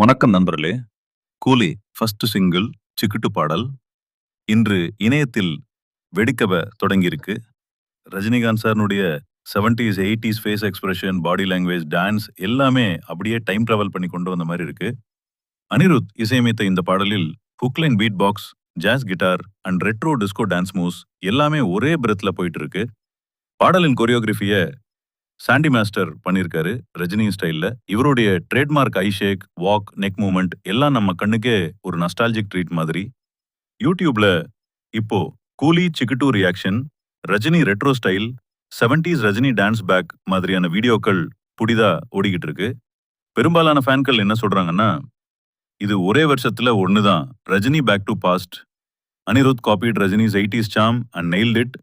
வணக்கம் நண்பர்களே. கூலி ஃபர்ஸ்ட் சிங்கிள் சிக்குட்டு பாடல் இன்று இணையத்தில் வெடிக்கவ தொடங்கியிருக்கு. ரஜினிகாந்த் சார்னுடைய 70s 80s face expression, body language, dance எல்லாமே அப்படியே டைம் டிராவல் பண்ணி கொண்டு வந்த மாதிரி இருக்கு. அனிருத் இசையமைத்த இந்த பாடலில் hookline beat box, jazz guitar and retro disco dance moves எல்லாமே ஒரே பிரெத்ல போயிட்டு இருக்கு. பாடலின் கொரியோகிராஃபிய சாண்டி மாஸ்டர் பண்ணியிருக்காரு ரஜினி ஸ்டைல்ல. இவருடைய ட்ரேட்மார்க் ஐ ஷேக், வாக், நெக் மூவ்மெண்ட் எல்லாம் நம்ம கண்ணுக்கே ஒரு நஸ்டால்ஜிக் ட்ரீட் மாதிரி. யூடியூப்ல இப்போ Coolie Chikitu reaction, Rajini retro style, 70s Rajini dance back மாதிரியான வீடியோக்கள் புதிதா ஓடிக்கிட்டு இருக்கு. பெரும்பாலான ஃபேன்கள் என்ன சொல்றாங்கன்னா, இது ஒரே வருஷத்துல ஒண்ணுதான், Rajini back to past. Anirudh copied Rajini's 80s charm and nailed it.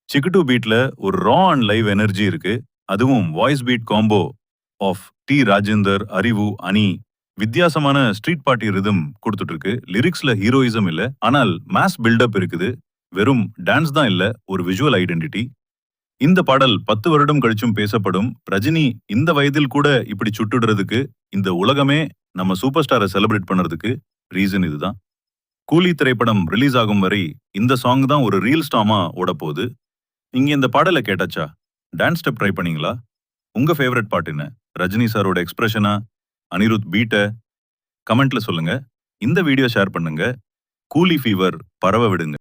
Chikitu பீட்ல ஒரு ரா அண்ட் லைவ் எனர்ஜி இருக்கு. அதுவும் voice beat combo of T Rajendar, Arivu, Ani வித்தியாசமான ஸ்ட்ரீட் பார்ட்டி ரிதம் கொடுத்துட்டு இருக்கு. லிரிக்ஸ்ல ஹீரோயிசம் இல்ல, ஆனால் மாஸ் பில்டப் இருக்குது. வெறும் டான்ஸ் தான் இல்ல, ஒரு விஷுவல் ஐடென்டிட்டி. இந்த பாடல் 10 வருடம் கழிச்சும் பேசப்படும். ரஜினி இந்த வயதில் கூட இப்படி சுட்டுடுறதுக்கு, இந்த உலகமே நம்ம சூப்பர் ஸ்டாரை செலிப்ரேட் பண்றதுக்கு ரீசன் இதுதான். கூலி திரைப்படம் ரிலீஸ் ஆகும் வரை இந்த சாங் தான் ஒரு ரீல் ஸ்டாமா ஓட போகுது. நீங்க இந்த பாடலை கேட்டாச்சா? டான்ஸ் ஸ்டெப் ட்ரை பண்ணீங்களா? உங்க ஃபேவரட் பாட்டு என்ன? ரஜினி சாரோட எக்ஸ்பிரஷனா, அனிருத் பீட்ட? கமெண்ட்ல சொல்லுங்க. இந்த வீடியோ ஷேர் பண்ணுங்க. கூலி ஃபீவர் பரவ விடுங்க.